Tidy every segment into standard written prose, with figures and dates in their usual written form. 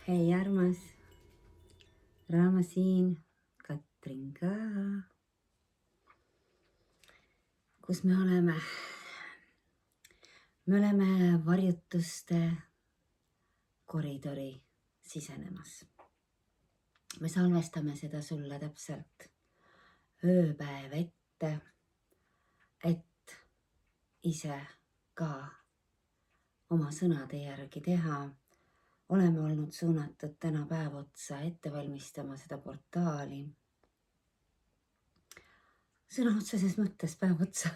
Hei armas, Raama siin, Katrin ka. Kus me oleme? Me oleme varjutuste koridori sisenemas. Me salvestame seda sulle täpselt ööpäev ette, et ise ka oma sõnade järgi teha. Oleme olnud suunatud täna päev otsa ette valmistama seda portaali. Sõna otseses mõttes päev otsa.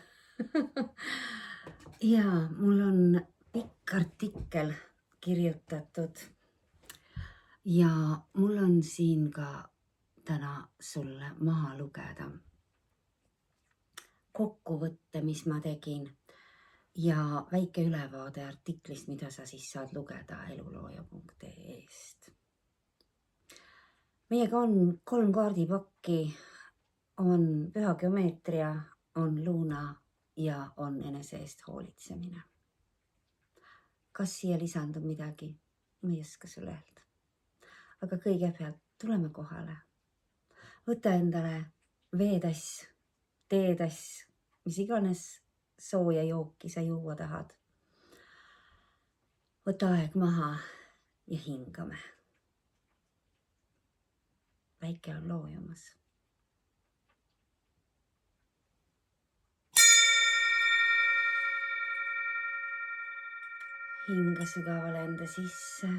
Ja mul on pikk artikkel kirjutatud ja mul on siin ka täna sulle maha lugeda kokkuvõtte, mis ma tegin ja väike ülevaade artiklist, mida sa siis saad lugeda elulooja.ee-st. Meiega on 3 kaardipakki, on püha geomeetria, on luuna ja on enese eest hoolitsemine. Kas siia lisandub midagi? Ma ei oska sulle öelda. Aga kõigepealt tuleme kohale. Võta endale veetass, teetass, mis iganes sooja jooki sa juua tahad. Võta aeg maha ja hingame. Väike on loojumas. Hinga sügavale enda sisse.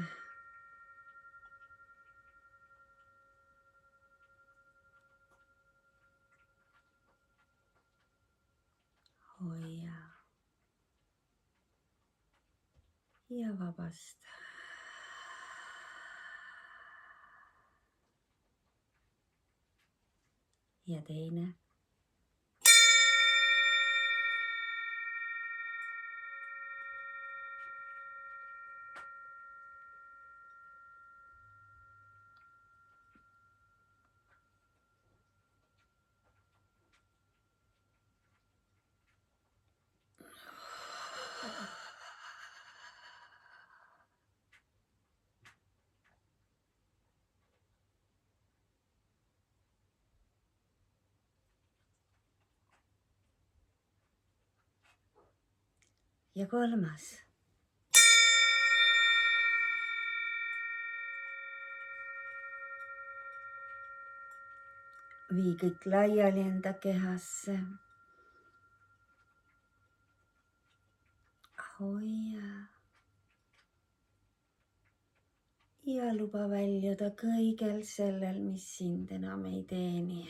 Hoia. Ja vabasta. Ja teine. Ja 3. Vii kõik laiali enda kehasse. Hoia. Ja luba väljuda kõigel sellel, mis sind enam ei teeni.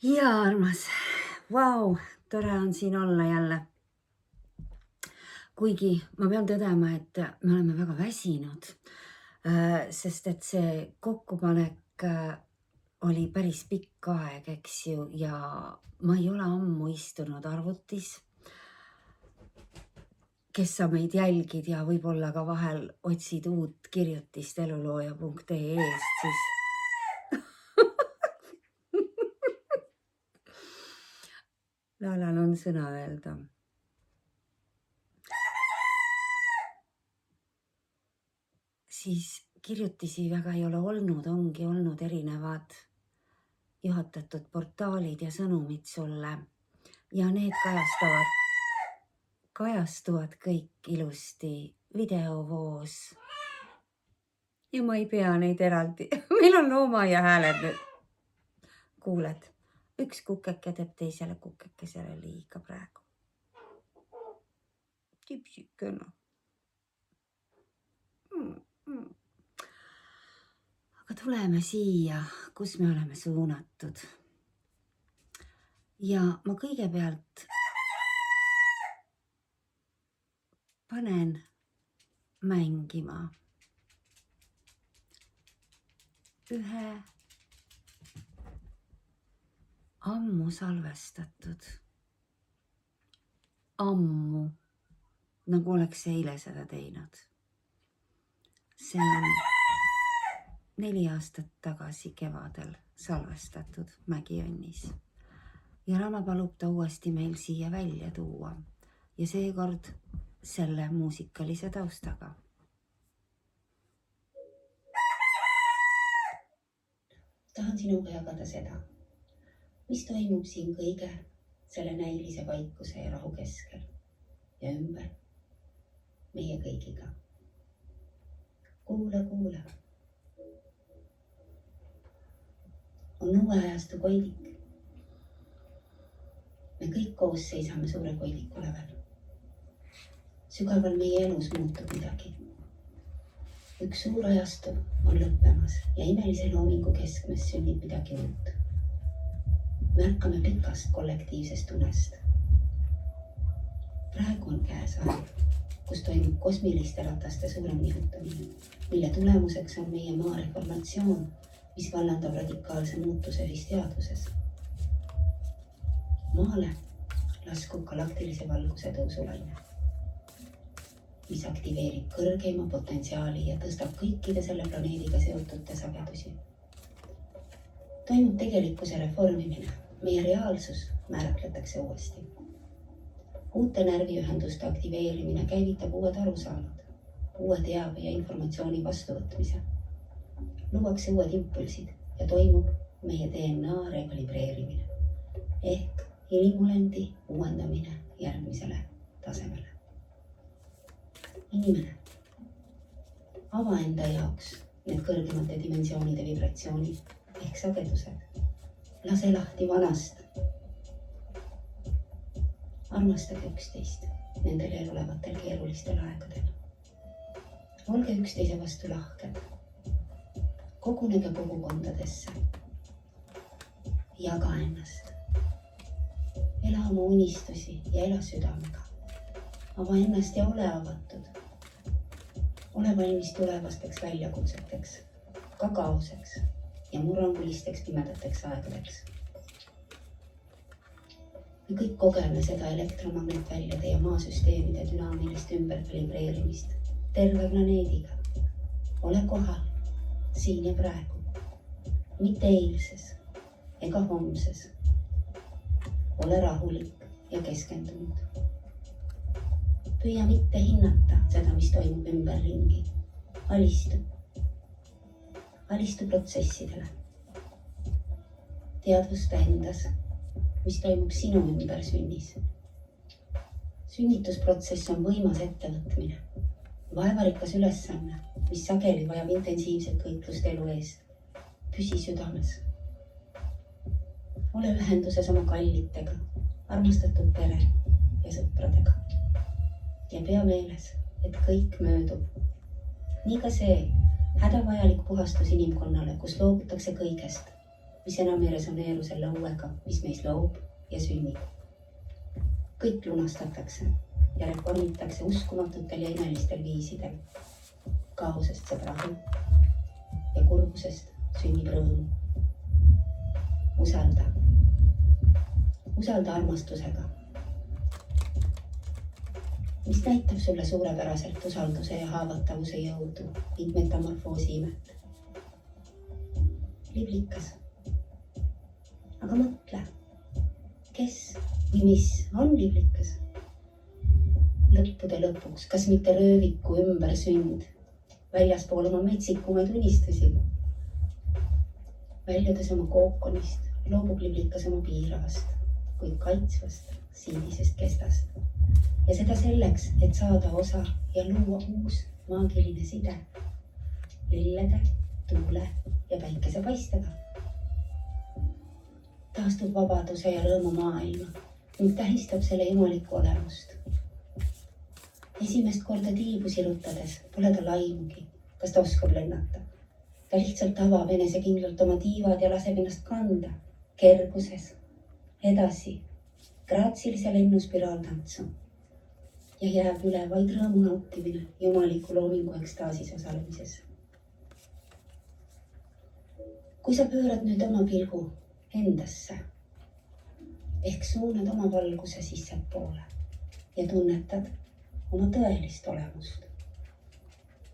Ja armas, vau, tore on siin olla jälle. Kuigi ma pean tõdema, et me oleme väga väsinud, sest et see kokkupanek oli päris pikk aeg, eks ju, ja ma ei ole ammu istunud arvutis. Kes sa meid jälgid ja võib-olla ka vahel otsid uut kirjutist elulooja.ee-st, siis Laalal on sõna öelda. Siis kirjutisi väga ei ole olnud, ongi olnud erinevad juhatatud portaalid ja sõnumid sulle ja need kajastuvad kõik ilusti videovoos. Ja ma ei pea neid eraldi. Meil on looma ja hääled nüüd. Kuuled, üks kukeke teeb teisele kukekesele liiga praegu. Tipsikene. Aga tuleme siia, kus me oleme suunatud. Ja ma kõigepealt panen mängima ühe ammu salvestatud, nagu oleks eile seda teinud. See on 4 aastat tagasi kevadel salvestatud Mägiõnnis. Ja Rama palub ta uuesti meil siia välja tuua ja seekord selle muusikalise taustaga. Tahan sinuga jagada seda, mis toimub siin kõige selle näilise vaikuse ja rahu keskel ja ümber meie kõigiga. Kuula, kuula. On uue ajastu koidik. Me kõik koos seisame suure koidiku lävel. Sügaval meie elus muutub midagi. Üks suur ajastu on lõppemas ja imelise loomingu keskmes sünnib midagi uut. Märkame pikast kollektiivsest unest. Praegu on käes aeg, kus toimub kosmiliste rataste suurem nihutamine, mille tulemuseks on meie maa reformatsioon, mis vallandab radikaalse muutuse ühisteaduses. Maale laskub galaktilise valguse tõusulaine, mis aktiveerib kõrgeima potentsiaali ja tõstab kõikide selle planeediga seotute sagedusi. Toimub tegelikkuse reformimine, meie reaalsus määratletakse uuesti. Uute närviühenduste aktiveerimine käivitab uued arusaamad, uue teave ja informatsiooni vastuvõtmise. Luuakse uued impulsid ja toimub meie DNA rekalibreerimine ehk inimolendi uuendamine järgmisele tasemele. Inimene, ava enda jaoks need kõrgemate dimensioonide vibratsioonid ehk sagedused. Lase lahti vanast. Armastage üksteist nendel eelolevatel keerulistel aegadel. Olge üksteise vastu lahked. Kogunege kogukondadesse. Jaga ennast. Ela oma unistusi ja ela südamega. Ava ennast ja ole avatud. Ole valmis tulevasteks väljakutseteks, ka kaoseks ja murrangulisteks pimedateks aegadeks. Me kõik kogeme seda elektromagnetväljade ja maasüsteemide dünaamilist ümberkalibreerimist terve planeediga. Ole kohal, siin ja praegu, mitte eilses ega homses. Ole rahulik ja keskendunud. Püüa mitte hinnata seda, mis toimub ümberringi. Alistu. Alistu protsessidele. Teadvusta endas, mis toimub sinu ümber sünnis. Sünnitusprotsess on võimas ettevõtmine, vaevarikas ülesanne, mis sageli vajab intensiivset võitlust elu eest. Püsi südames. Ole ühenduses oma kallitega, armastatud pere ja sõpradega. Ja pea meeles, et kõik möödub. Nii ka see hädavajalik puhastus inimkonnale, kus loobutakse kõigest, mis enam ei resoneeru selle uuega, mis meis loob ja sünnib. Kõik lunastatakse ja reformitakse uskumatutel ja imelistel viisidel. Kaosest saab rahu ja kurbusest sünnib rõõm. Usalda. Usalda armastusega, mis näitab sulle suurepäraselt usalduse ja haavatavuse jõudu ning metamorfoosi imet. Liblikas. Aga mõtle, kes või mis on liblikas? Lõppude lõpuks, kas mitte rööviku ümbersünd, väljaspool oma metsikumaid unistusi? Väljudes oma kookonist loobub liblikas oma piiravast, kuid kaitsvast, siidisest kestast. Ja seda selleks, et saada osa ja luua uus maagiline side lillede, tuule ja päikese paistega. Taastub vabaduse ja rõõmu maailma ning tähistab selle jumalikku olemust. Esimest korda tiibu sirutades pole ta laimugi, kas ta oskab lennata. Ta lihtsalt avab enesekindlalt oma tiivad ja laseb ennast kanda kerguses, edasi, graatsilise lennuspiraaltantsu. Ja jääb üle vaid rõõmu nautimine jumaliku loomingu ekstaasis osalemises. Kui sa pöörad nüüd oma pilgu endasse, ehk suunad oma valguse sissepoole ja tunnetad oma tõelist olemust,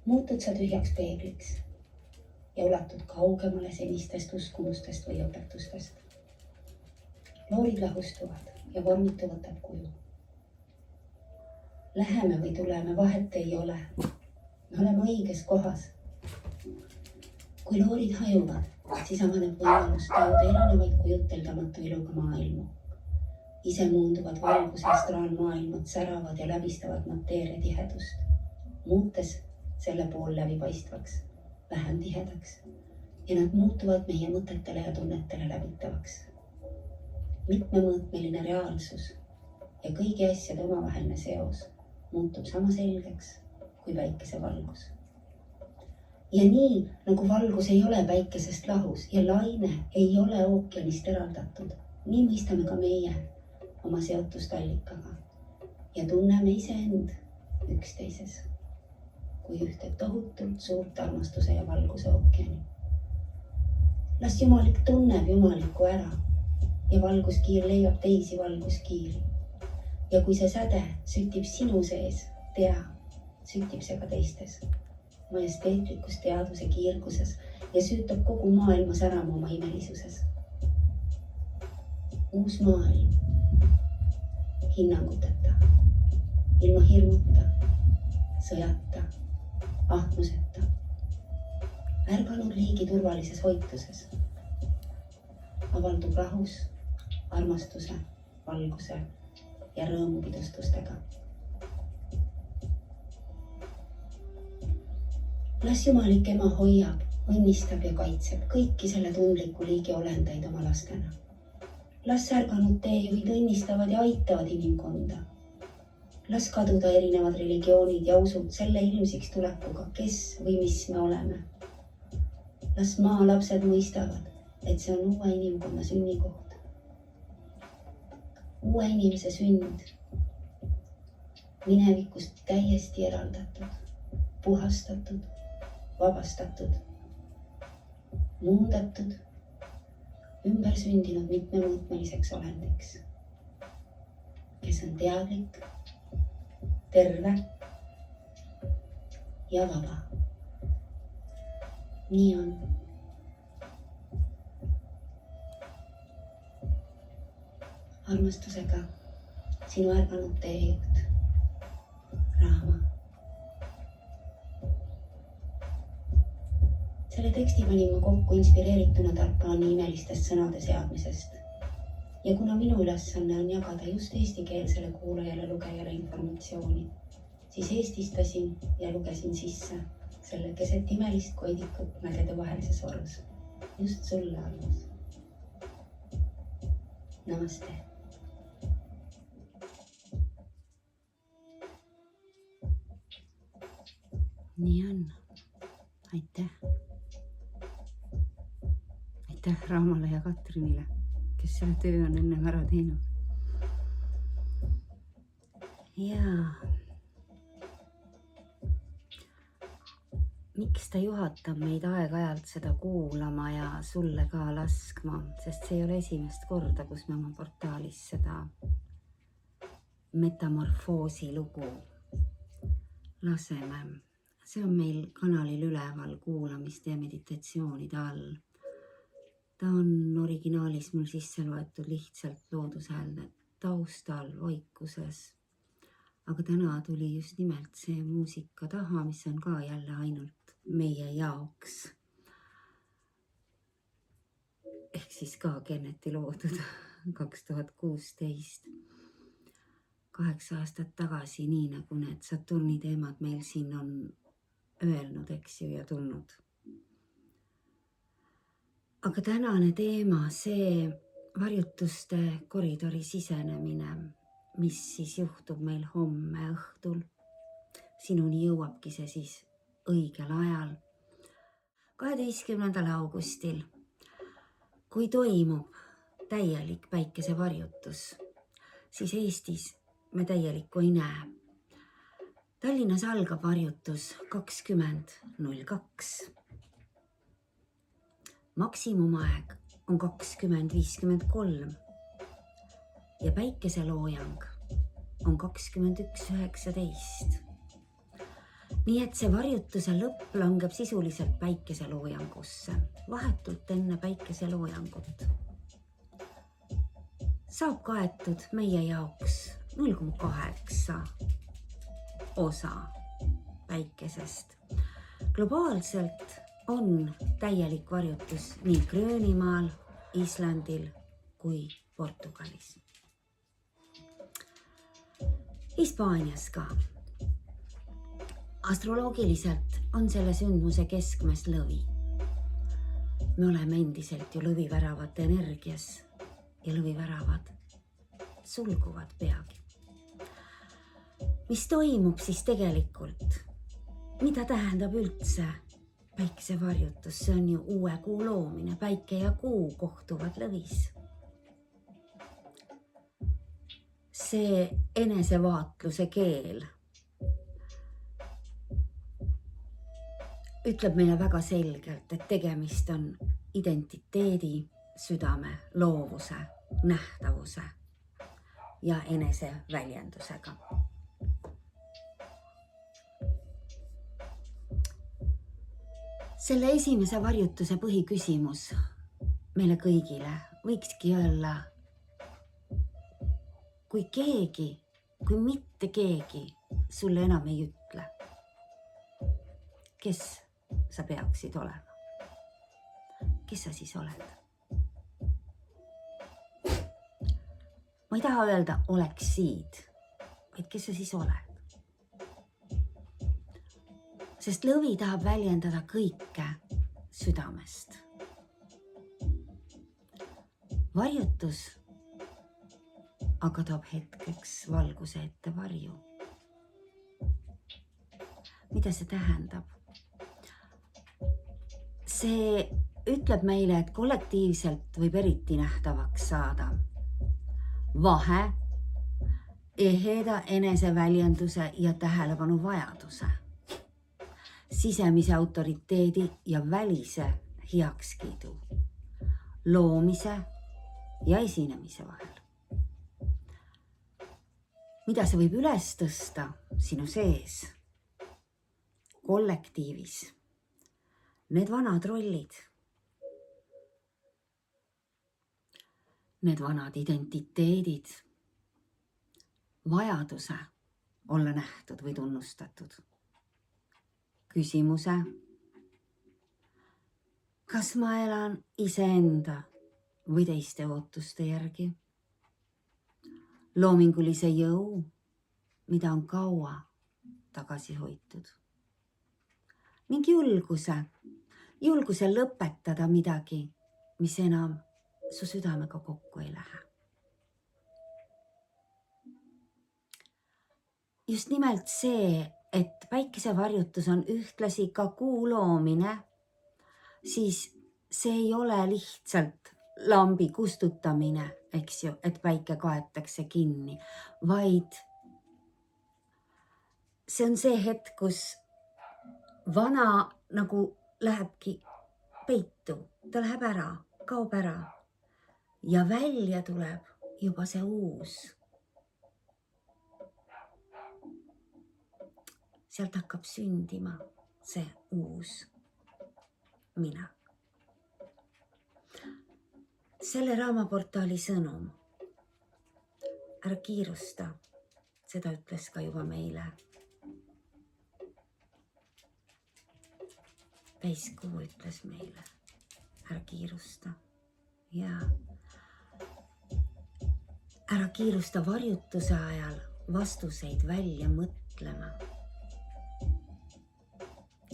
muutud sa tühjaks peegliks ja ulatud kaugemale senistest uskumustest või õpetustest. Loorid lahustuvad ja vormitu võtab kuju. Läheme või tuleme, vahet ei ole. Me oleme õiges kohas. Kui loorid hajuvad, siis avaneb võimalus tajuda erinevaid kujuteldamatu iluga maailmu. Ise muunduvad valgusest raanmaailmad säravad ja läbistavad mateeria tihedust, muutes selle pool läbipaistvaks, vähem tihedaks ja nad muutuvad meie mõtetele ja tunnetele läbitavaks. Mitmemõõtmeline reaalsus ja kõigi asjade omavaheline seos muutub sama selgeks kui päikese valgus. Ja nii, nagu valgus ei ole päikesest lahus ja laine ei ole ookeanist eraldatud, nii mõistame ka meie oma seotust allikaga ja tunneme iseend üksteises kui ühte tohutult suurt armastuse ja valguse ookeani. Las Jumalik tunneb Jumalikku ära ja valguskiir leiab teisi valguskiiri. Ja kui see säde sütib sinu sees, tea, sütib see ka teistes, majesteetlikus teadvuse kiirguses ja süütab kogu maailma särama oma imelisuses. Uus maailm, hinnanguteta, ilma hirmuta, sõjata, ahnuseta, ärganud liigi turvalises hoituses, avaldub rahus, armastuse, valguse ja rõõmupidustustega. Las Jumalik ema hoiab, õnnistab ja kaitseb kõiki selle tundliku liigi olendeid oma lastena. Las ärganud teejuhid õnnistavad ja aitavad inimkonda. Las kaduda erinevad religioonid ja usud selle ilmsiks tulekuga, kes või mis me oleme. Las maa lapsed mõistavad, et see on uue inimkonna sünnikoht. Uue inimese sünd, minevikust täiesti eraldatud, puhastatud, vabastatud, muundatud, ümber sündinud mitmemõõtmeliseks olendiks, kes on teadlik, terve ja vaba. Nii on. Armastusega sinu ärganud teejuht, Raama. Selle teksti panin ma kokku inspireerituna Tarkani imelistest sõnade seadmisest. Ja kuna minu ülesanne on jagada just eestikeelsele kuulajale lugejale informatsiooni, siis eestistasin ja lugesin sisse selle keset imelist koidikut mägede vahelises orus. Just sulle, armas. Namaste. Nii on. Aitäh. Aitäh Raamale ja Katrinile, kes selle töö on ennem ära teinud. Jaa. Miks ta juhatab meid aeg-ajalt seda kuulama ja sulle ka laskma, sest see ei ole esimest korda, kus me oma portaalis seda metamorfoosi lugu laseme. See on meil kanalil üleval kuulamiste ja meditatsioonide all. Ta on originaalis mul sisse loetud lihtsalt loodushäälte taustal, vaikuses. Aga täna tuli just nimelt see muusika taha, mis on ka jälle ainult meie jaoks. Ehk siis ka Kenneti loodud 2016. 8 aastat tagasi, nii nagu need Saturni teemad meil siin on öelnud, eks ju, ja tulnud. Aga tänane teema, see varjutuste koridori sisenemine, mis siis juhtub meil homme õhtul. Sinuni jõuabki see siis õigel ajal. 12. augustil, kui toimub täielik päikesevarjutus, siis Eestis me täielikku ei näe. Tallinnas algab varjutus 20.02. Maksimumaeg on 20.53 ja päikeseloojang on 21.19. nii et see varjutuse lõpp langeb sisuliselt päikeseloojangusse, vahetult enne päikeseloojangut. Saab kaetud meie jaoks 0,8 osa päikesest. Globaalselt on täielik varjutus nii Gröönimaal, Islandil kui Portugalis. Hispaanias ka. Astroloogiliselt on selle sündmuse keskmes lõvi. Me oleme endiselt ju lõviväravate energias ja lõviväravad sulguvad peagi. Mis toimub siis tegelikult? Mida tähendab üldse päikesevarjutus? See on ju uue kuu loomine. Päike ja kuu kohtuvad lõvis. See enesevaatluse keel ütleb meile väga selgelt, et tegemist on identiteedi, südame, loovuse, nähtavuse ja eneseväljendusega. Selle esimese varjutuse põhiküsimus meile kõigile võikski olla, kui mitte keegi sulle enam ei ütle, kes sa peaksid olema. Kes sa siis oled? Ma ei taha öelda oleksid, vaid kes sa siis oled? Sest lõvi tahab väljendada kõike südamest. Varjutus aga toob hetkeks valguse ette varju. Mida see tähendab? See ütleb meile, et kollektiivselt võib eriti nähtavaks saada vahe, eheda eneseväljenduse ja tähelepanu vajaduse, sisemise autoriteedi ja välise heakskiidu, loomise ja esinemise vahel. Mida see võib üles tõsta sinu sees, kollektiivis? Need vanad rollid, need vanad identiteedid, vajaduse olla nähtud või tunnustatud. Küsimuse, kas ma elan iseenda või teiste ootuste järgi? Loomingulise jõu, mida on kaua tagasi hoitud. Ning julguse lõpetada midagi, mis enam su südamega kokku ei lähe. Just nimelt see, et päikesevarjutus on ühtlasi ka kuu loomine, siis see ei ole lihtsalt lambi kustutamine, eks ju, et päike kaetakse kinni, vaid see on see hetk, kus vana nagu lähebki peitu, ta läheb ära, kaob ära ja välja tuleb juba see uus. Sealt hakkab sündima see uus mina. Selle raamaportaali sõnum, ära kiirusta, seda ütles ka juba meile. Täiskuu ütles meile, ära kiirusta ja ära kiirusta varjutuse ajal vastuseid välja mõtlema.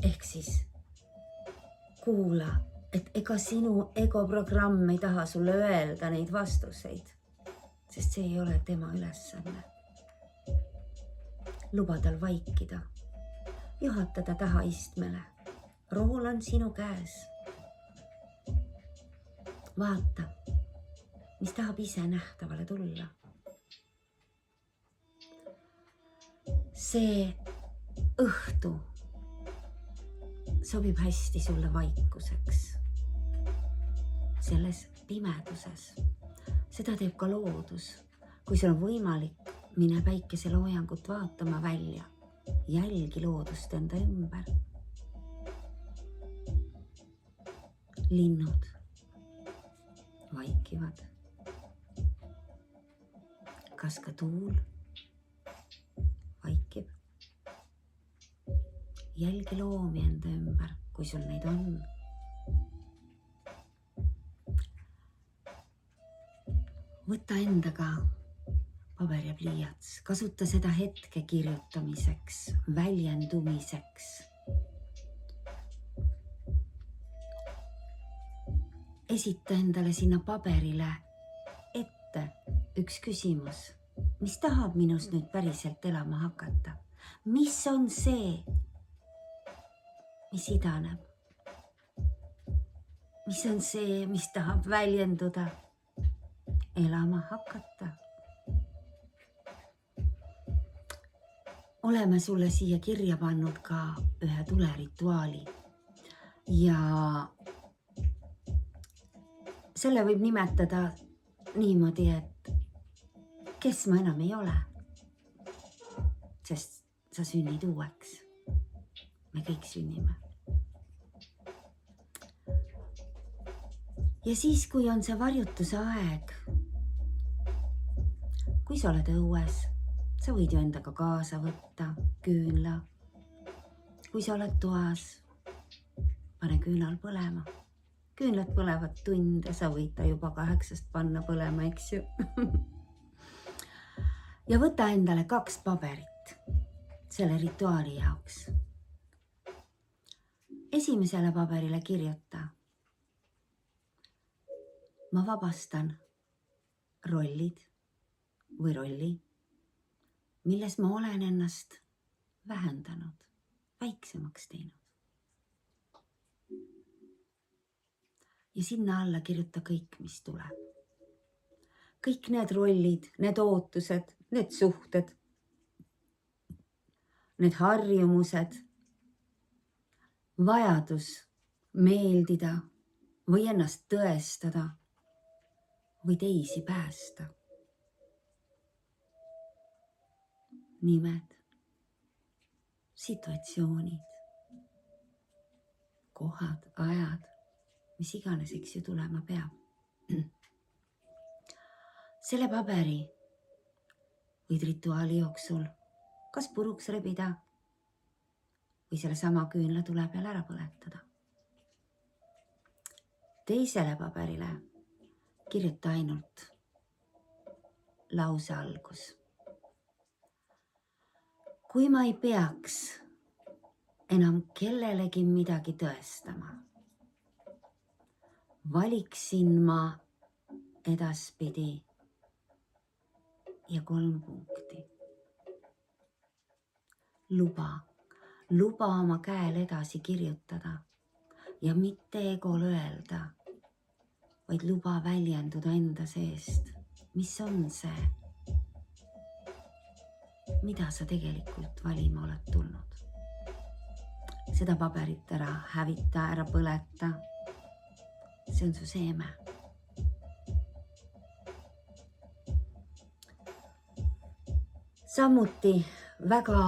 Ehk siis kuula, et ega sinu egoprogramm ei taha sulle öelda neid vastuseid, sest see ei ole tema ülesanne. Luba tal vaikida, juhatada taha istmele. Rool on sinu käes. Vaata, mis tahab ise nähtavale tulla. See õhtu sobib hästi sulle vaikuseks. Selles pimeduses. Seda teeb ka loodus. Kui sul on võimalik, mine päikeseloojangut vaatama välja. jälgi loodust enda ümber. Linnud vaikivad. Kas ka tuul vaikib? Jälgi loomi enda ümber, kui sul neid on. Võta endaga paber ja pliiats, kasuta seda hetke kirjutamiseks, väljendumiseks. Esita endale sinna paberile ette üks küsimus, mis tahab minust nüüd päriselt elama hakata. Mis on see, mis idaneb? Mis on see, mis tahab väljenduda, elama hakata? Oleme sulle siia kirja pannud ka ühe tulerituaali ja selle võib nimetada niimoodi, et kes ma enam ei ole, sest sa sünnid uueks. Me kõik sünnime. Ja siis, kui on see varjutuse aeg, kui sa oled õues, sa võid ju endaga kaasa võtta küünla. Kui sa oled toas, pane küünal põlema. Küünlad põlevad tunde, sa võid ta juba 8 panna põlema, eks ju. Ja võta endale 2 paberit selle rituaali jaoks. Esimesele paberile kirjuta. Ma vabastan rollid või rolli, milles ma olen ennast vähendanud, väiksemaks teinud. Ja sinna alla kirjuta kõik, mis tuleb. Kõik need rollid, need ootused, need suhted, need harjumused, vajadus meeldida või ennast tõestada või teisi päästa. Nimed, situatsioonid, kohad, ajad, mis iganes, eks ju, tulema peab. Selle paberi võid rituaali jooksul kas puruks rebida või selle sama küünla tule peal ära põletada. Teisele paberile kirjuta ainult lause algus. Kui ma ei peaks enam kellelegi midagi tõestama, valiksin ma edaspidi ja 3 punkti. Luba oma käel edasi kirjutada ja mitte egol öelda, vaid luba väljenduda enda seest. Mis on see, mida sa tegelikult valima oled tulnud? Seda paberit ära hävita, ära põleta. See on su seeme. Samuti väga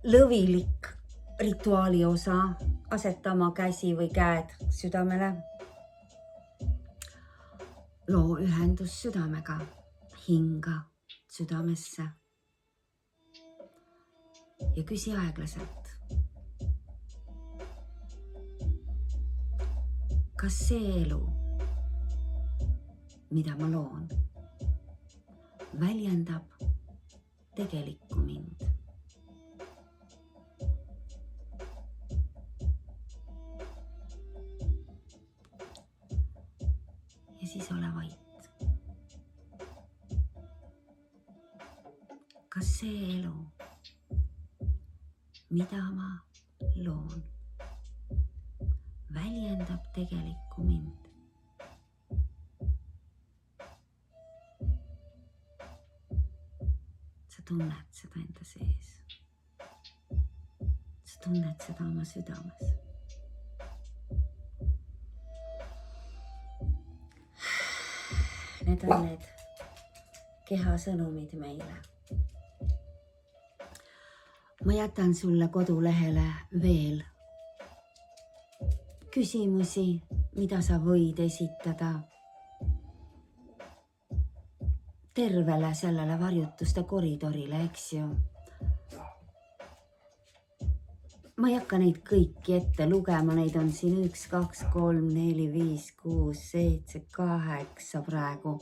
lõvilik rituaali osa, aseta oma käsi või käed südamele. Loo ühendus südamega, hinga südamesse ja küsi aeglaselt. Kas see elu, mida ma loon, väljendab tegelikku mind? Ja siis ole vait. Kas see elu, mida ma loon, väljendab tegelikku mind? Sa tunned seda enda sees. Sa tunned seda oma südames. Need on need keha sõnumid meile. ma jätan sulle kodulehele veel küsimusi, mida sa võid esitada tervele sellele varjutuste koridorile, eks ju. Ma ei hakka neid kõiki ette lugema, neid on siin 1, 2, 3, 4, 5, 6, 7, 8 praegu.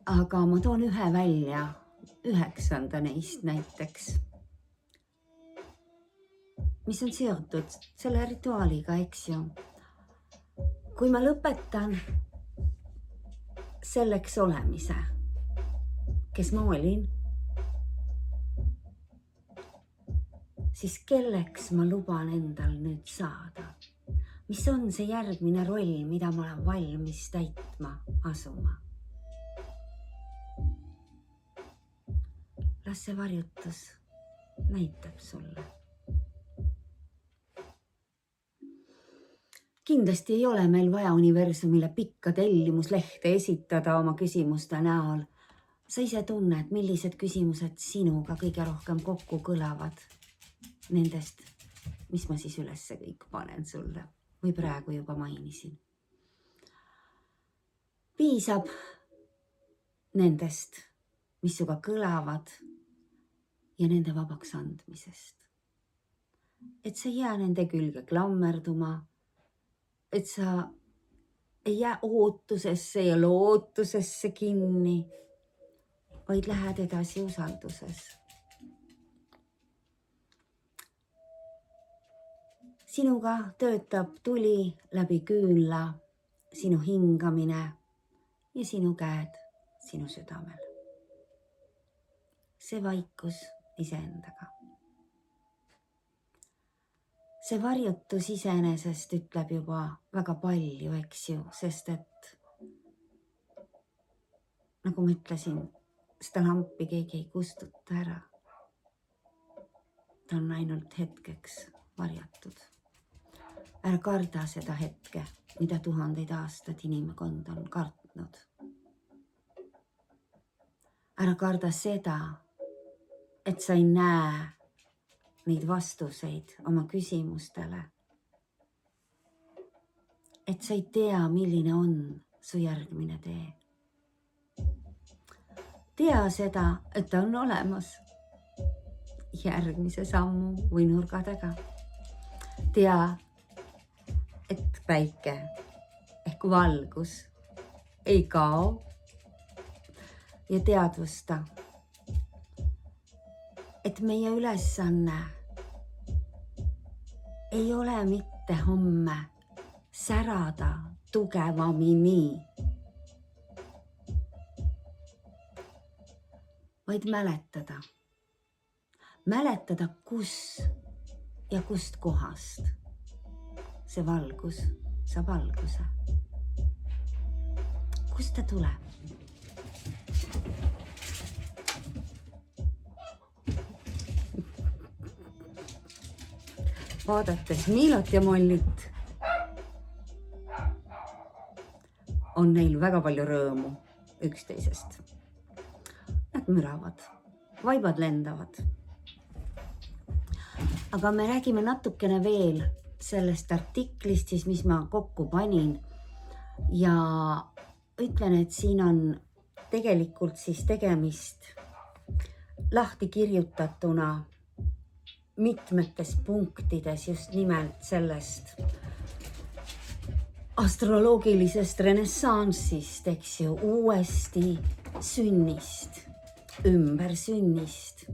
Aga ma toon ühe välja, 9. neist näiteks, mis on seotud selle rituaaliga, eks ju. Kui ma lõpetan selleks olemise, kes ma olin, siis kelleks ma luban endal nüüd saada? Mis on see järgmine roll, mida ma olen valmis täitma asuma? Las see varjutus näitab sulle. Kindlasti ei ole meil vaja universumile pikka tellimuslehte esitada oma küsimuste näol. Sa ise tunned, millised küsimused sinuga kõige rohkem kokku kõlavad nendest, mis ma siis ülesse kõik panen sulle või praegu juba mainisin. Piisab nendest, mis suga kõlavad ja nende vabaks andmisest. Et sa ei jää nende külge klammerduma, et sa ei jää ootusesse ja lootusesse kinni, vaid lähed edasi usalduses. Sinuga töötab tuli läbi küünla, sinu hingamine ja sinu käed sinu südamel. See vaikus iseendaga. See varjutus iseenesest ütleb juba väga palju, eks ju, sest et nagu ma ütlesin, seda lampi keegi ei kustuta ära. Ta on ainult hetkeks varjatud. Ära karda seda hetke, mida 1000 aastat inimkond on kartnud. Ära karda seda, et sa ei näe neid vastuseid oma küsimustele. Et sa ei tea, milline on su järgmine tee. Tea seda, et ta on olemas järgmise sammu või nurga taga. Tea, et päike ehk valgus ei kao ja teadvusta, et meie ülesanne ei ole mitte homme särada tugevamini, vaid mäletada. Mäletada, kus ja kust kohast see valgus saab alguse. Kust ta tuleb? Vaadates Miilot ja Mollit on neil väga palju rõõmu üksteisest. Nad müravad, vaibad lendavad. Aga me räägime natukene veel sellest artiklist, siis mis ma kokku panin ja ütlen, et siin on tegelikult siis tegemist lahti kirjutatuna mitmetes punktides just nimelt sellest astroloogilisest renessanssist, eks ju, uuesti sünnist, ümbersünnist,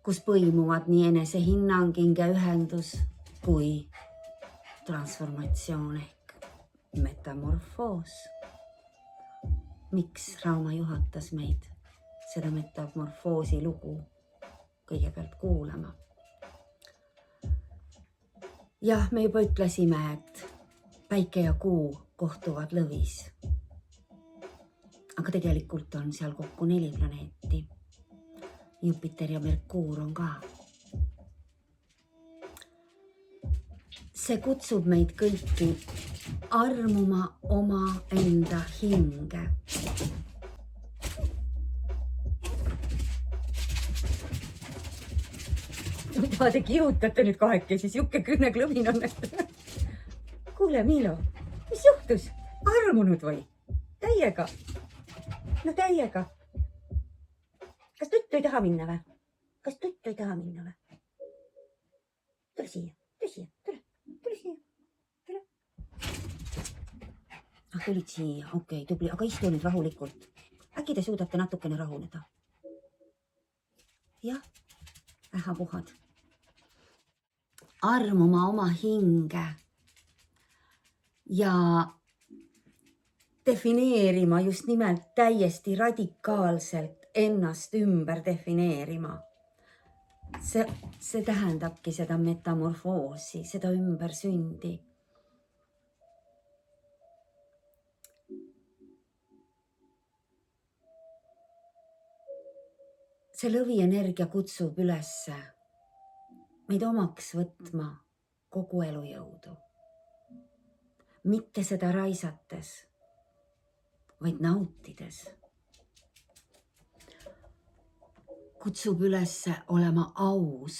kus põimuvad nii enesehinnang, hingeühendus kui transformatsioon ehk metamorfoos. Miks Rauma juhatas meid seda metamorfoosi lugu kõigepealt kuulama? Jah, me juba ütlesime, et päike ja kuu kohtuvad lõvis. Aga tegelikult on seal kokku 4 planeeti. Jupiter ja Merkuur on ka. See kutsub meid kõiki armuma oma enda hinge. te kihutate nüüd kahekesi, siuke künneklõvin on. Kuule, Miilo, mis juhtus? Armunud või? Täiega? No täiega. Kas tuttu ei taha minna või? Kas tuttu ei taha minna või? Tule siia, tule siia, tule siia, tule. Ah, tulid siia, okei, tubli, aga istu nüüd rahulikult. Äkki te suudate natukene rahuneda? Jah, ähapuhad. Armuma oma hinge ja defineerima just nimelt täiesti radikaalselt ennast ümber defineerima. See tähendabki seda metamorfoosi, seda ümbersündi. See lõvienergia kutsub ülesse meid omaks võtma kogu elujõudu. Mitte seda raisates, vaid nautides. Kutsub ülesse olema aus,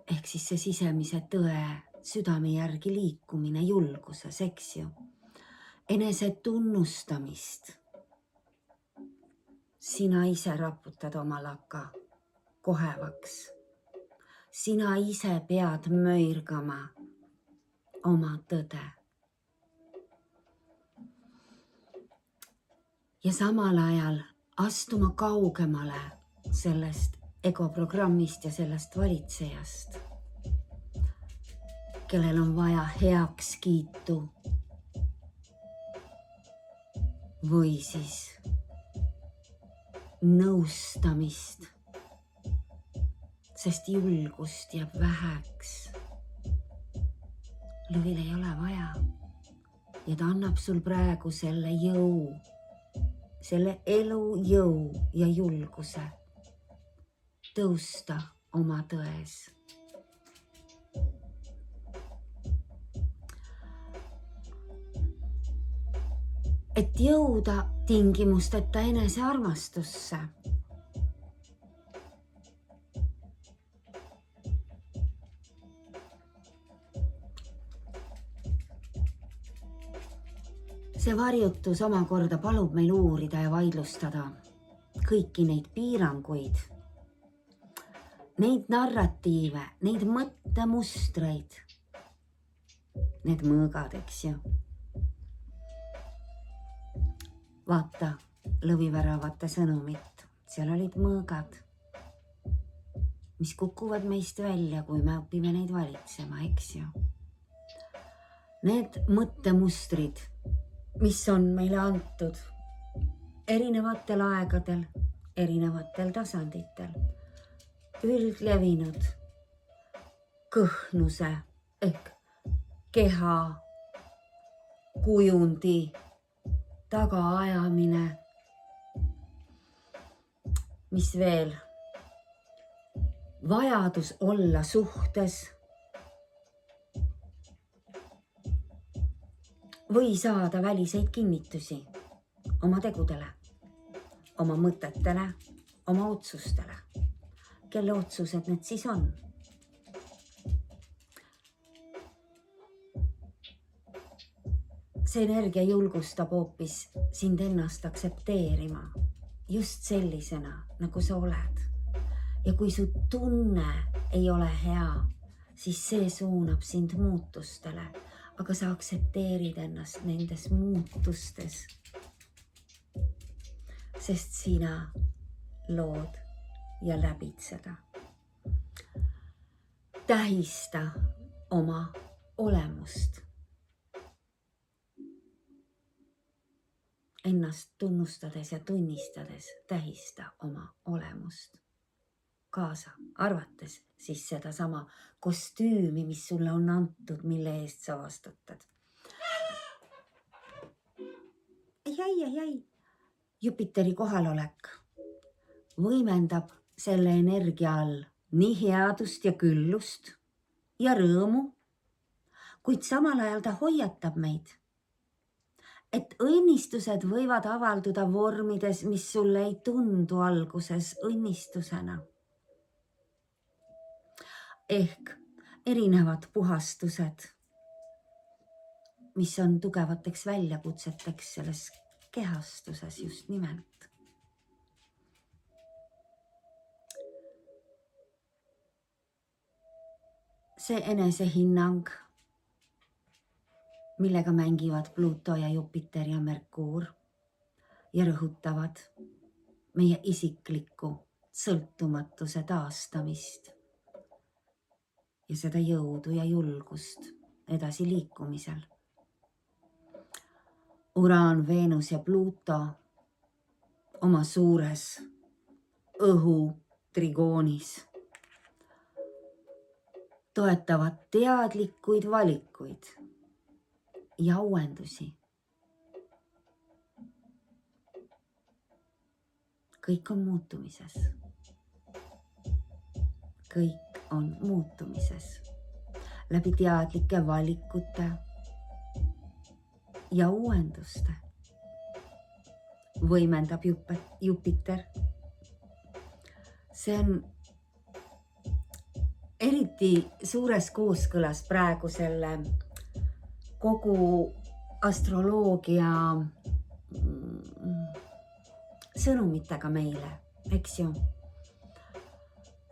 ehk siis see sisemise tõe, südame järgi liikumine julguses, eks ju. Enese tunnustamist. Sina ise raputad oma laka kohevaks. Sina ise pead möirgama oma tõde. Ja samal ajal astuma kaugemale sellest egoprogrammist ja sellest valitsejast, kellel on vaja heakskiitu või siis nõustamist, sest julgust jääb väheks. Lõvil ei ole vaja ja ta annab sul praegu selle jõu, selle elu jõu ja julguse tõusta oma tões. Et jõuda tingimusteta enesearmastusse. See varjutus omakorda palub meil uurida ja vaidlustada kõiki neid piiranguid, neid narratiive, neid mõttemustreid, need mõõgad, eks ju. Vaata lõviväravate sõnumit, seal olid mõõgad, mis kukuvad meist välja, kui me õpime neid valitsema, eks ju. Need mõttemustrid, mis on meile antud erinevatel aegadel, erinevatel tasanditel, üldlevinud kõhnuse ehk keha, kujundi, tagaajamine, mis veel, vajadus olla suhtes või saada väliseid kinnitusi oma tegudele, oma mõtetele, oma otsustele. Kelle otsused need siis on? See energia julgustab hoopis sind ennast aktsepteerima just sellisena, nagu sa oled. Ja kui su tunne ei ole hea, siis see suunab sind muutustele, aga sa aktsepteerid ennast nendes muutustes, sest sina lood ja läbid seda. Tähista oma olemust. Ennast tunnustades ja tunnistades tähista oma olemust. Kaasa arvates siis seda sama kostüümi, mis sulle on antud, mille eest sa vastutad. Ai. Jupiteri kohalolek võimendab selle energia all nii headust ja küllust ja rõõmu, kuid samal ajal ta hoiatab meid, et õnnistused võivad avalduda vormides, mis sulle ei tundu alguses õnnistusena. ehk erinevad puhastused, mis on tugevateks väljakutseteks selles kehastuses just nimelt. See enesehinnang, millega mängivad Pluto ja Jupiter ja Merkuur ja rõhutavad meie isiklikku sõltumatuse taastamist ja seda jõudu ja julgust edasi liikumisel. Uraan, Veenus ja Pluto oma suures õhutrigoonis toetavad teadlikuid valikuid ja uuendusi. Kõik on muutumises. Kõik on muutumises. Läbi teadlike valikute ja uuenduste võimendab Jupiter. See on eriti suures kooskõlas praegu selle kogu astroloogia sõnumitega meile, eks ju.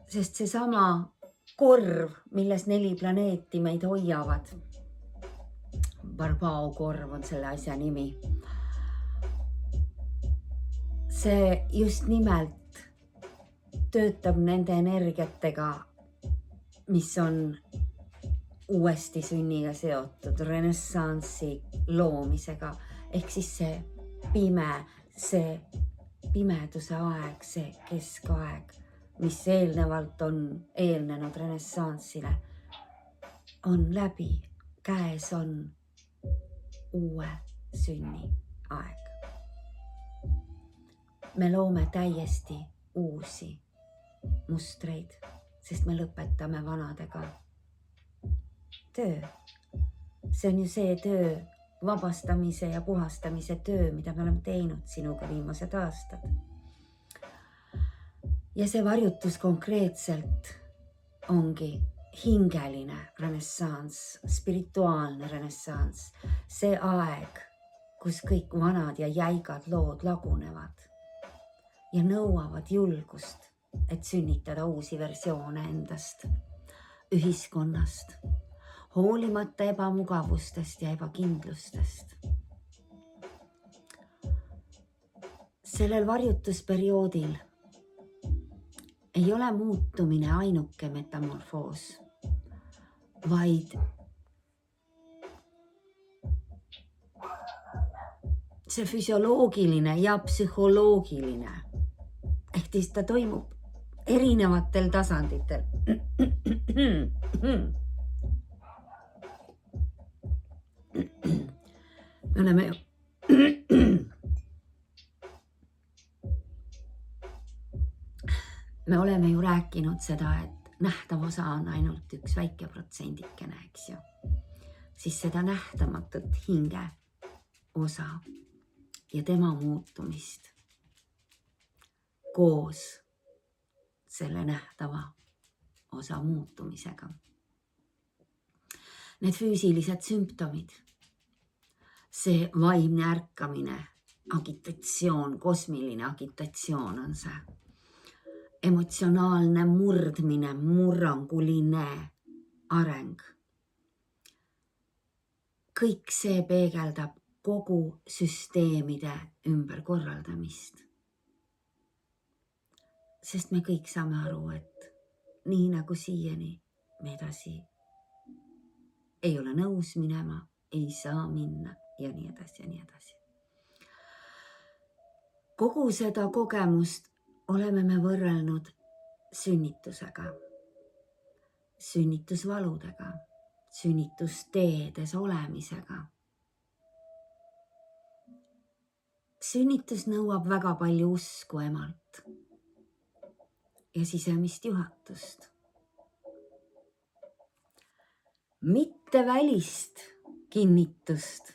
Sest seesama korv, milles 4 planeeti meid hoiavad, Barbao korv on selle asja nimi, see just nimelt töötab nende energiatega, mis on uuesti sünniga seotud, renessansi loomisega, ehk siis see pimeduse aeg, see keskaeg, mis eelnevalt on eelnenud renessansile, on läbi, käes on uue sünni aeg. Me loome täiesti uusi mustreid, sest me lõpetame vanadega töö. See on ju see töö, vabastamise ja puhastamise töö, mida me oleme teinud sinuga viimased aastad. Ja see varjutus konkreetselt ongi hingeline renessanss, spirituaalne renessanss, see aeg, kus kõik vanad ja jäigad lood lagunevad ja nõuavad julgust, et sünnitada uusi versioone endast, ühiskonnast, hoolimata ebamugavustest ja ebakindlustest. Sellel varjutusperioodil ei ole muutumine ainuke metamorfoos, vaid see füsioloogiline ja psühholoogiline, ehk siis ta toimub erinevatel tasanditel. Me oleme ju rääkinud seda, et nähtav osa on ainult üks väike protsendikene, eks ju. Siis seda nähtamatut hinge osa ja tema muutumist koos selle nähtava osa muutumisega. Need füüsilised sümptomid, see vaimne ärkamine, agitatsioon, kosmiline agitatsioon on see. Emotsionaalne murdmine, murranguline areng. Kõik see peegeldab kogu süsteemide ümberkorraldamist. Sest me kõik saame aru, et nii nagu siiani me edasi ei ole nõus minema, ei saa minna ja nii edasi ja nii edasi. Kogu seda kogemust oleme me võrrelnud sünnitusega, sünnitusvaludega, sünnitusteedes olemisega. Sünnitus nõuab väga palju usku emalt ja sisemist juhatust. Mitte välist kinnitust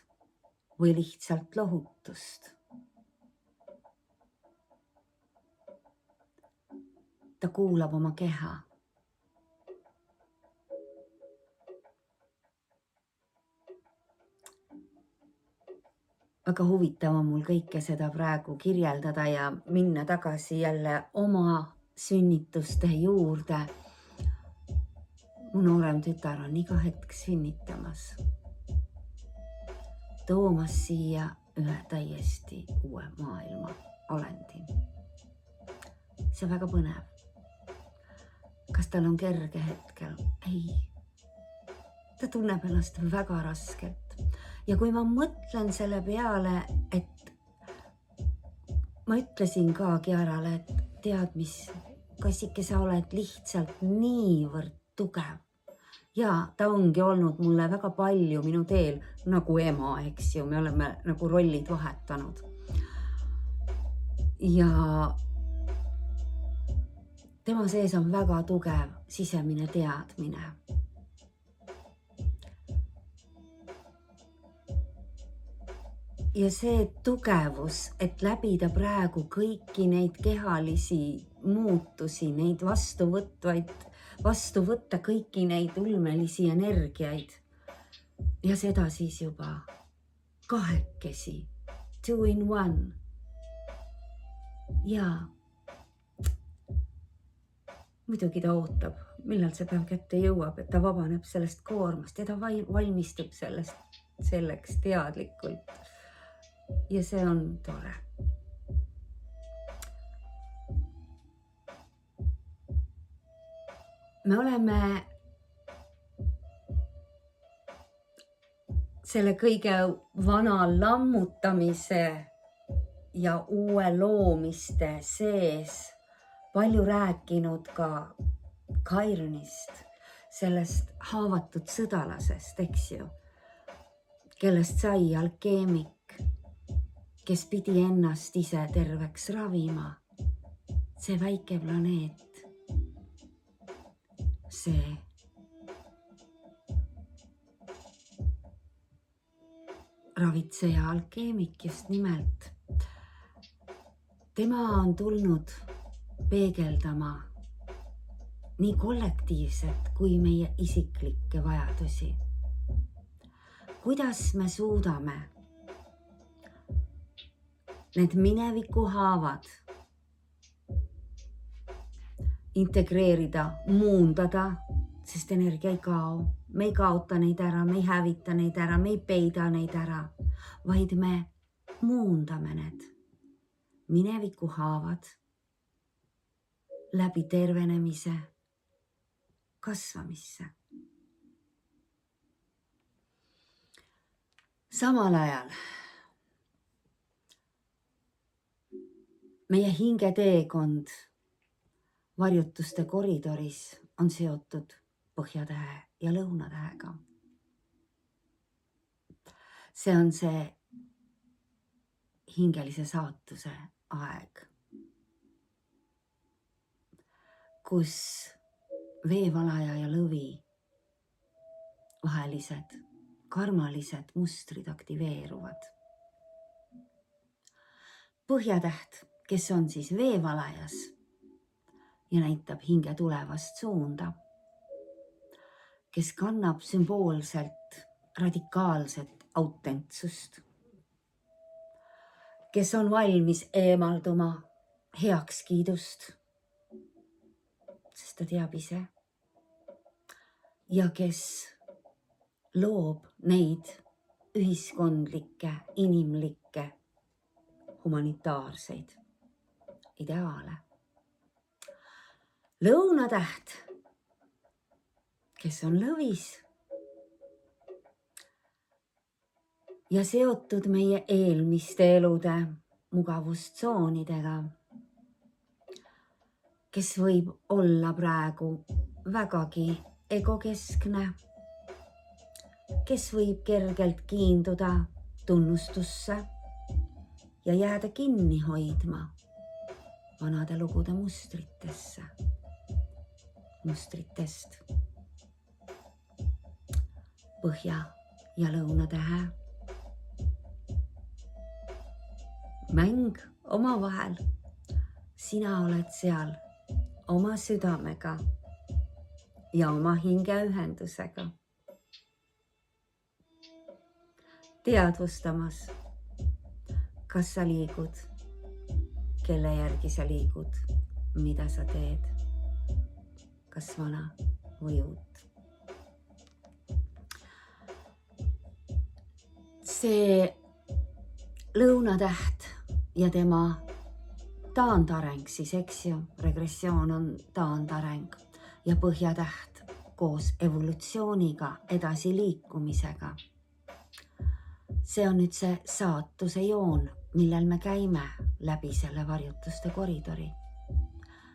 või lihtsalt lohutust. Ta kuulab oma keha. väga huvitav on mul kõike seda praegu kirjeldada ja minna tagasi jälle oma sünnituste juurde. Mu noorem tütar on iga hetk sünnitamas, toomas siia ühe täiesti uue maailma olendi. See väga põnev. Kas tal on kerge hetkel? Ei. Ta tunneb ennast väga raskelt. Ja kui ma mõtlen selle peale, et ma ütlesin ka Kiarale, et tead mis, kassike, sa oled lihtsalt niivõrd tugev. Ja ta ongi olnud mulle väga palju minu teel nagu ema, eks ju, me oleme nagu rollid vahetanud. Ja tema sees on väga tugev sisemine teadmine. Ja see tugevus, et läbida praegu kõiki neid kehalisi muutusi, neid vastu võtta kõiki neid ulmelisi energiaid ja seda siis juba kahekesi, 2 in 1. Ja muidugi ta ootab, millal see päev kätte jõuab, et ta vabaneb sellest koormast ja ta valmistub selleks teadlikult. Ja see on tore. Me oleme selle kõige vana lammutamise ja uue loomiste sees palju rääkinud ka Chironist, sellest haavatud sõdalasest, eks ju, kellest sai alkeemik, kes pidi ennast ise terveks ravima. See väike planeet, see ravitseja alkeemik just nimelt. Tema on tulnud peegeldama nii kollektiivset kui meie isiklikke vajadusi. Kuidas me suudame need mineviku haavad integreerida, muundada, sest energia ei kao. Me ei kaota neid ära, me ei hävita neid ära, me ei peida neid ära, vaid me muundame need mineviku haavad läbi tervenemise kasvamisse. Samal ajal meie hingeteekond varjutuste koridoris on seotud Põhjatähe ja Lõunatähega. See on see hingelise saatuse aeg, kus veevalaja ja lõvi vahelised karmalised mustrid aktiveeruvad. Põhjatäht, kes on siis veevalajas ja näitab hinge tulevast suunda, kes kannab sümboolselt radikaalset autentsust, kes on valmis eemalduma heakskiidust, sest ta teab ise, ja kes loob neid ühiskondlikke, inimlikke, humanitaarseid ideaale. Lõunatäht, kes on lõvis ja seotud meie eelmiste elude mugavustsoonidega, kes võib olla praegu vägagi egokeskne, kes võib kergelt kiinduda tunnustusse ja jääda kinni hoidma vanade lugude mustritest. Põhja ja Lõunatähe mäng omavahel. Sina oled seal oma südamega ja oma hingeühendusega. Teadvustamas, kas sa liigud, kelle järgi sa liigud, mida sa teed, kas vana või uut. See lõunatäht ja tema taandareng siis, eks ju, regressioon on taandareng ja põhjatäht koos evolutsiooniga, edasiliikumisega. See on nüüd see saatuse joon, millel me käime läbi selle varjutuste koridori.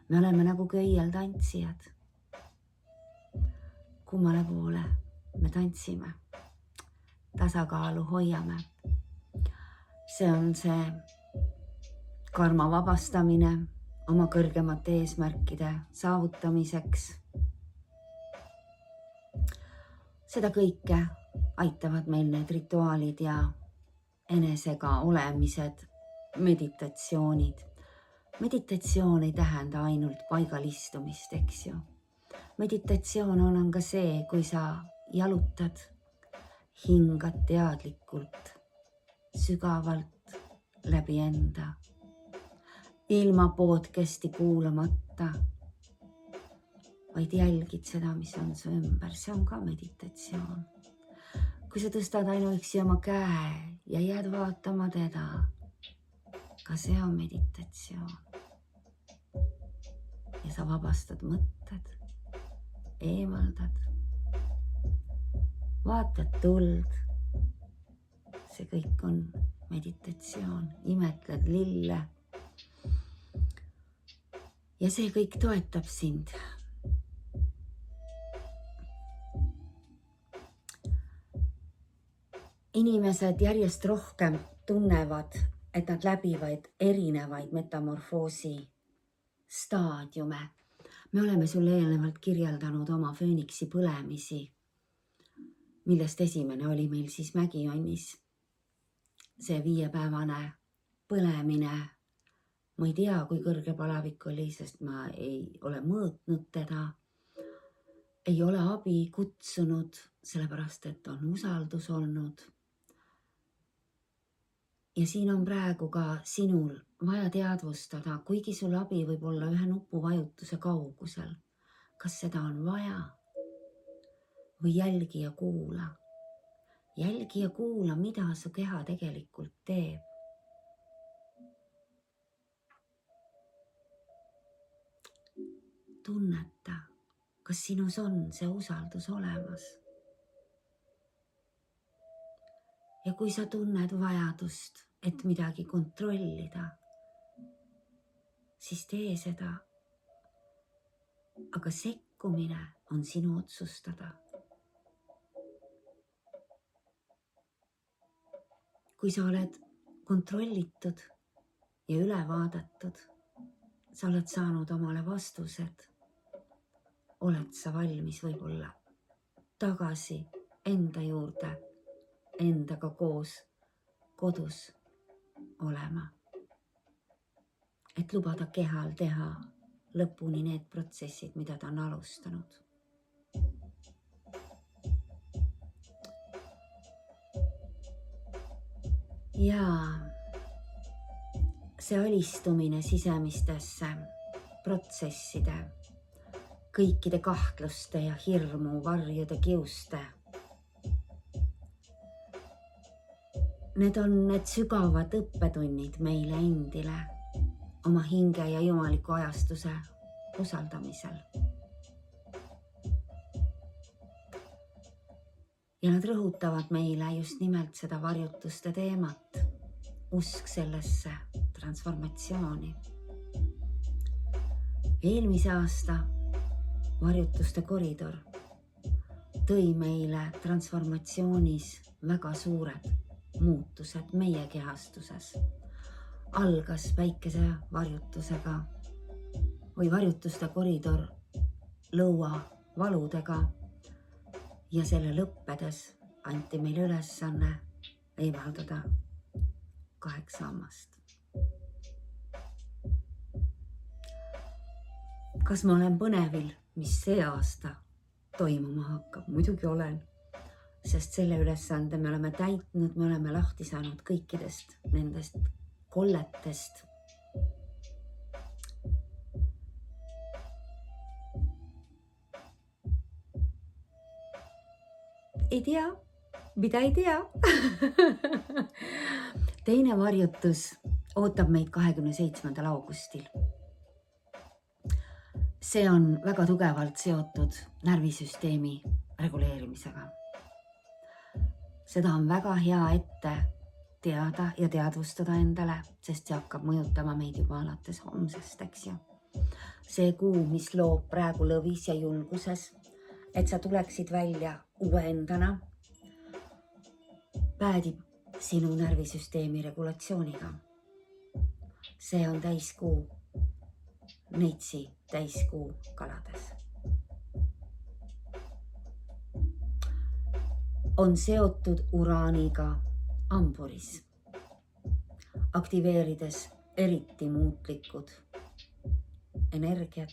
Me oleme nagu köieltantsijad. Kummale poole me tantsime, tasakaalu hoiame. See on see karma vabastamine oma kõrgemate eesmärkide saavutamiseks. Seda kõike aitavad meil need rituaalid ja enesega olemised, meditatsioonid. Meditatsioon ei tähenda ainult paigalistumist, eks ju. Meditatsioon on ka see, kui sa jalutad, hingad teadlikult, sügavalt läbi enda, ilma podcasti kuulamata, vaid jälgid seda, mis on su ümber. See on ka meditatsioon. Kui sa tõstad ainuüksi oma käe ja jääd vaatama teda, ka see on meditatsioon. Ja sa vabastad mõtted, eemaldad, vaatad tuld. See kõik on meditatsioon, imetled lille. Ja see kõik toetab sind. Inimesed järjest rohkem tunnevad, et nad läbivad erinevaid metamorfoosi staadiume. Me oleme sulle eelnevalt kirjeldanud oma fööniksi põlemisi, millest esimene oli meil siis Mägijonnis. See 5-päevane põlemine, ma ei tea, kui kõrge palavik oli, sest ma ei ole mõõtnud teda. Ei ole abi kutsunud, sellepärast et on usaldus olnud. Ja siin on praegu ka sinul vaja teadvustada, kuigi sul abi võib olla ühe nupuvajutuse kaugusel. Kas seda on vaja? Või jälgi ja kuula. Jälgi ja kuula, mida su keha tegelikult teeb. Tunneta, kas sinus on see usaldus olemas. Ja kui sa tunned vajadust, et midagi kontrollida, siis tee seda. Aga sekkumine on sinu otsustada. Kui sa oled kontrollitud ja üle vaadatud, sa oled saanud omale vastused, oled sa valmis võib-olla tagasi enda juurde, endaga koos kodus olema. Et lubada kehal teha lõpuni need protsessid, mida ta on alustanud. Ja see alistumine sisemistesse protsesside, kõikide kahtluste ja hirmu, varjude, kiuste. Need on need sügavad õppetunnid meile endile oma hinge ja jumaliku ajastuse usaldamisel. Ja nad rõhutavad meile just nimelt seda varjutuste teemat, usk sellesse transformatsiooni. Eelmise aasta varjutuste koridor tõi meile transformatsioonis väga suured muutused meie kehastuses. Algas päikese varjutusega või varjutuste koridor lõua valudega ja selle lõppedes anti meile ülesanne eemaldada 8 hammast. Kas ma olen põnevil, mis see aasta toimuma hakkab? Muidugi olen. Sest selle ülesande me oleme täitnud, me oleme lahti saanud kõikidest nendest kolletest. Ei tea, mida ei tea. Teine varjutus ootab meid 27. augustil. See on väga tugevalt seotud närvisüsteemi reguleerimisega. Seda on väga hea ette teada ja teadvustada endale, sest see hakkab mõjutama meid juba alates homsest, eks ju. See kuu, mis loob praegu lõvis ja julguses, et sa tuleksid välja uue endana, päädib sinu närvisüsteemi regulatsiooniga. See on täiskuu, Neitsi täiskuu kalades. On seotud uraaniga amburis, aktiveerides eriti muutlikud energiad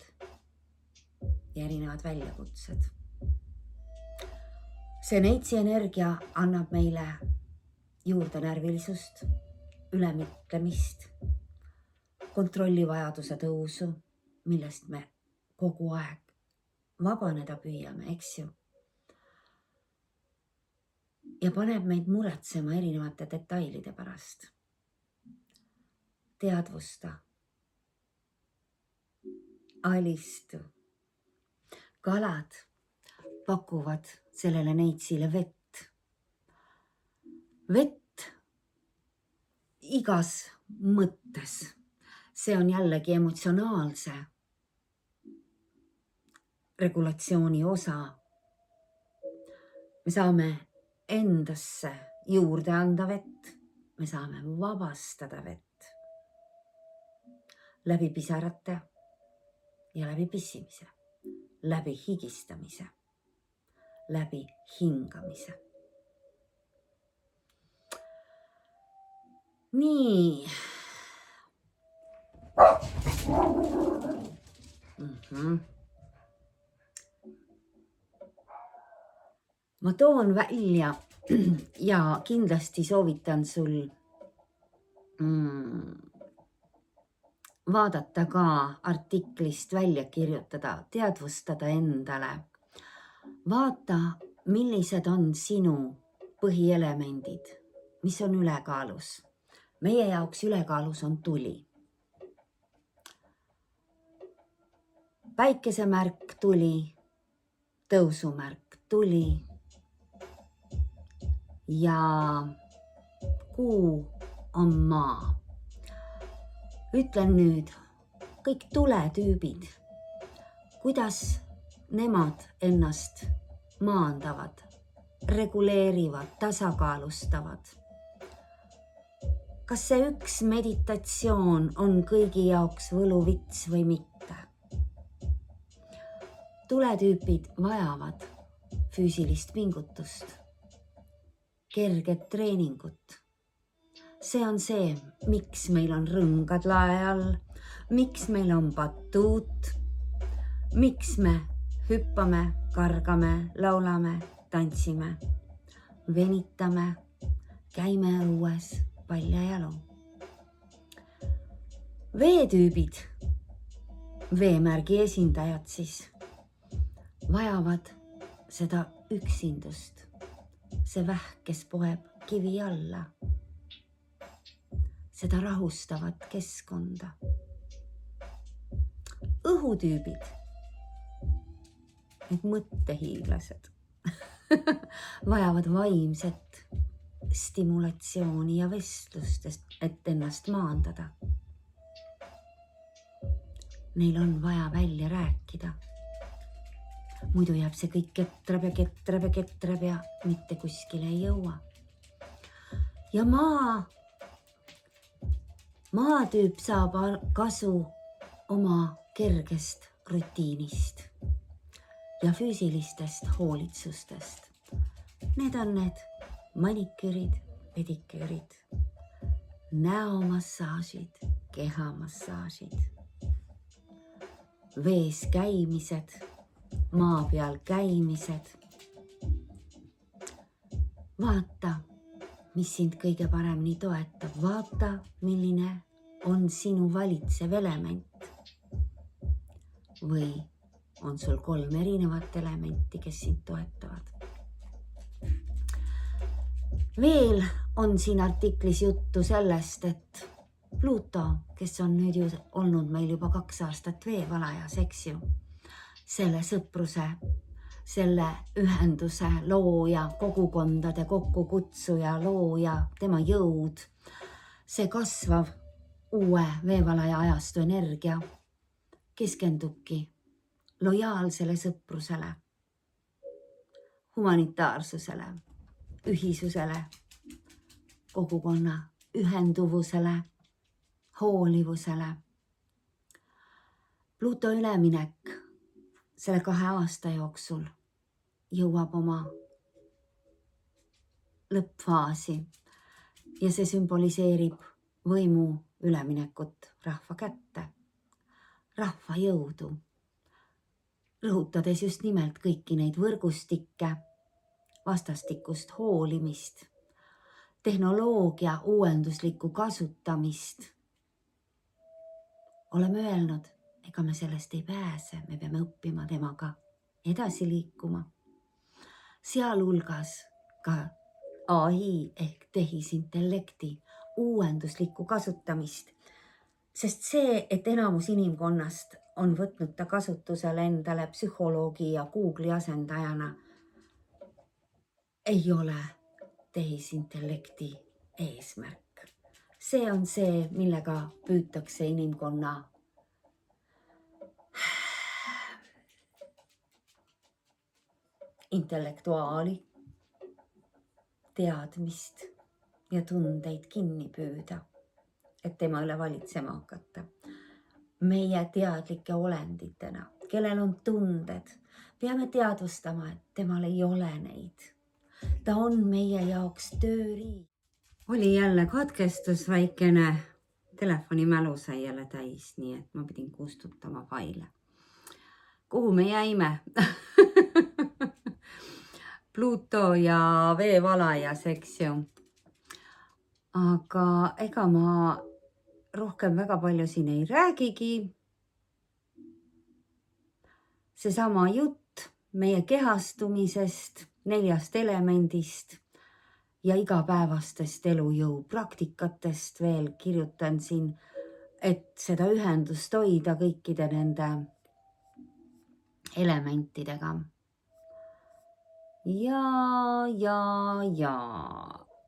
ja erinevad väljakutsed. See Neitsi energia annab meile juurde närvilisust, ülemütlemist, kontrollivajaduse tõusu, millest me kogu aeg vabaneda püüame, eks ju. Ja paneb meid muretsema erinevate detailide pärast. Teadvusta, alistu. Kalad pakuvad sellele Neitsile vett. Vett igas mõttes. See on jällegi emotsionaalse regulatsiooni osa. Me saame endasse juurde anda vett. Me saame vabastada vett. Läbi pisarate ja läbi pissimise. Läbi higistamise. Läbi hingamise. Nii. Ma toon välja ja kindlasti soovitan sul vaadata ka artiklist välja kirjutada, teadvustada endale. Vaata, millised on sinu põhielemendid, mis on ülekaalus. Meie jaoks ülekaalus on tuli. Päikesemärk tuli, tõusumärk tuli ja kuu on maa. Ütlen nüüd kõik tuletüübid, kuidas nemad ennast maandavad, reguleerivad, tasakaalustavad. Kas see üks meditatsioon on kõigi jaoks võluvits või mitte? Tuletüüpid vajavad füüsilist pingutust, kerget treeningut. See on see, miks meil on rõngad lae all, miks meil on batuut, miks me hüppame, kargame, laulame, tantsime, venitame, käime õues paljajalu. Veetüübid, veemärgi esindajad siis, vajavad seda üksindust, see vähk, kes poeb kivi alla, seda rahustavat keskkonda. Õhutüübid, need mõttehiiglased, vajavad vaimset stimulatsiooni ja vestlust, et ennast maandada. Neil on vaja välja rääkida. Muidu jääb see kõik ketrab ja mitte kuskile ei jõua. Ja maatüüp saab kasu oma kergest rutiinist ja füüsilistest hoolitsustest. Need on need maniküürid, pediküürid, näomassaažid, kehamassaažid, vees käimised, maa peal käimised. Vaata, mis sind kõige paremini toetab. Vaata, milline on sinu valitsev element. Või on sul 3 erinevat elementi, kes sind toetavad. Veel on siin artiklis juttu sellest, et Pluto, kes on nüüd ju olnud meil juba 2 aastat veevalajas, eks ju, selle sõpruse, selle ühenduse looja, kogukondade kokkukutsuja, looja, tema jõud, see kasvav uue veevalaja ajastu energia keskendubki lojaalsele sõprusele, humanitaarsusele, ühisusele, kogukonna ühenduvusele, hoolivusele. Pluto üleminek selle 2 aasta jooksul jõuab oma lõppfaasi ja see sümboliseerib võimu üleminekut rahva kätte, rahva jõudu, rõhutades just nimelt kõiki neid võrgustikke, vastastikust hoolimist, tehnoloogia uuenduslikku kasutamist. Oleme öelnud, ega me sellest ei pääse, me peame õppima temaga edasi liikuma. Sealhulgas ka AI ehk tehisintellekti uuenduslikku kasutamist, sest see, et enamus inimkonnast on võtnud ta kasutusele endale psühholoogi ja Google'i asendajana, ei ole tehisintellekti eesmärk. See on see, millega püütakse inimkonna intellektuaali, teadmist ja tundeid kinni püüda, et tema üle valitsema hakata. Meie teadlike olenditena, kellel on tunded, peame teadvustama, et temal ei ole neid. Ta on meie jaoks tööriist. Oli jälle katkestus, väikene telefonimälu sai jälle täis, nii et ma pidin kustutama faile. Kuhu me jäime? Pluto ja veevalajas, eks ju. Aga ega ma rohkem väga palju siin ei räägigi. Seesama jutt meie kehastumisest, 4 elemendist ja igapäevastest elujõu praktikatest veel kirjutan siin, et seda ühendust hoida kõikide nende elementidega. Ja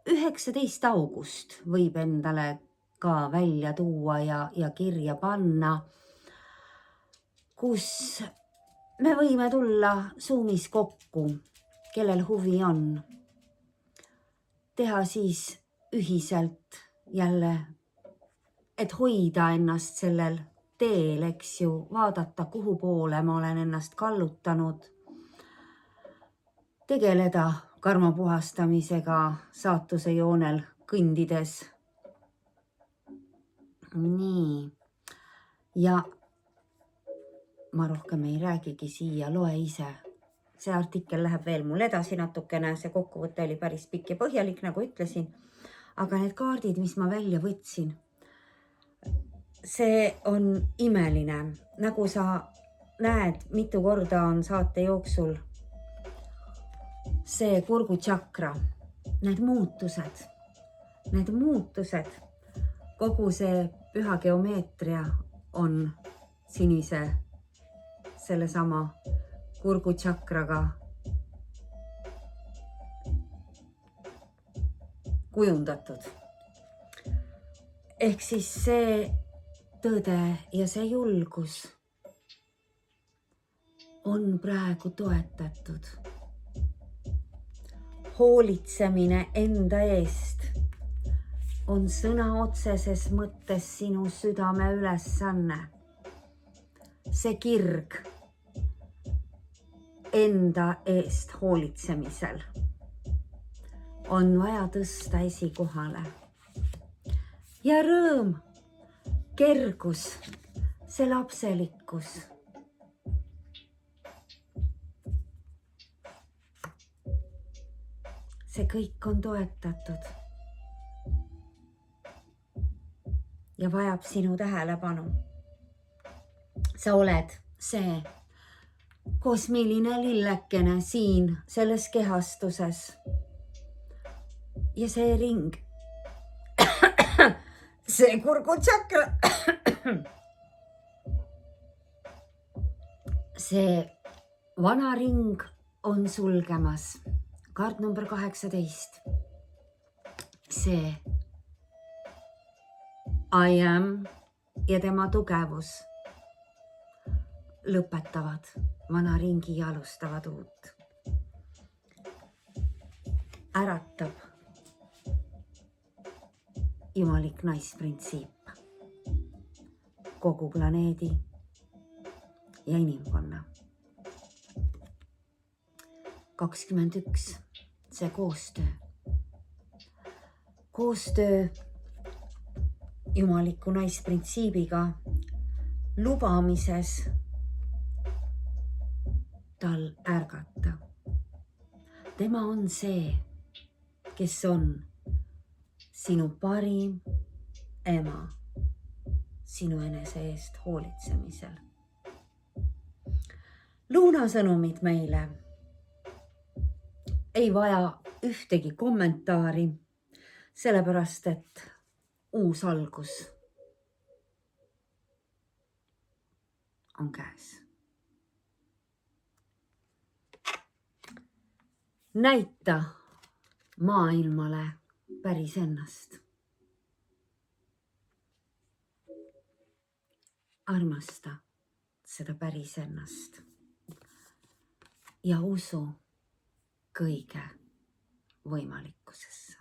19. august võib endale ka välja tuua ja kirja panna, kus me võime tulla Zoomis kokku, kellel huvi on. Teha siis ühiselt jälle, et hoida ennast sellel teel, eks ju, vaadata, kuhu poole ma olen ennast kallutanud, tegeleda karma puhastamisega saatuse joonel kõndides. Nii, ja ma rohkem ei räägigi siia, loe ise. See artikkel läheb veel mul edasi natukene, see kokkuvõte oli päris pikk ja põhjalik, nagu ütlesin. Aga need kaardid, mis ma välja võtsin, see on imeline. Nagu sa näed, mitu korda on saate jooksul see kurguchakra, need muutused, kogu see püha geomeetria on sinise sellesama kurguchakraga kujundatud. Ehk siis see tõde ja see julgus on praegu toetatud. Hoolitsemine enda eest on sõna otseses mõttes sinu südame ülesanne. See kirg enda eest hoolitsemisel on vaja tõsta esikohale. Ja rõõm, kergus, see lapselikkus. See kõik on toetatud. ja vajab sinu tähelepanu. sa oled see kosmiline lillekene siin selles kehastuses. ja see ring, see kurgutsakra, see vana ring on sulgemas. kaart number 18. see I am ja tema tugevus lõpetavad vana ringi ja alustavad uut. äratab jumalik naisprintsiip kogu planeedi ja inimkonna. 21. see koostöö. koostöö jumaliku naisprintsiibiga lubamises tal ärgata. tema on see, kes on sinu parim ema sinu enese eest hoolitsemisel. Luuna sõnumid meile ei vaja ühtegi kommentaari, sellepärast et uus algus on käes. näita maailmale päris ennast. armasta seda päris ennast ja usu kõige võimalikkusesse.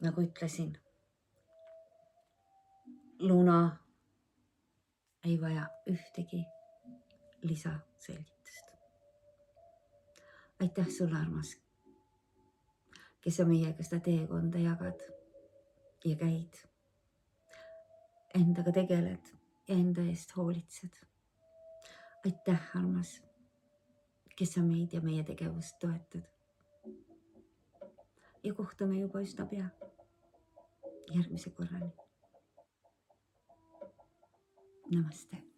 nagu ütlesin, Luuna ei vaja ühtegi lisaselgitust. aitäh sulle, armas, kes sa meiega seda teekonda jagad ja käid, endaga tegeled ja enda eest hoolitsed. aitäh, armas, kes sa meid ja meie tegevust toetad. ja kohtume juba üsna pea. järgmise korrani. Namaste.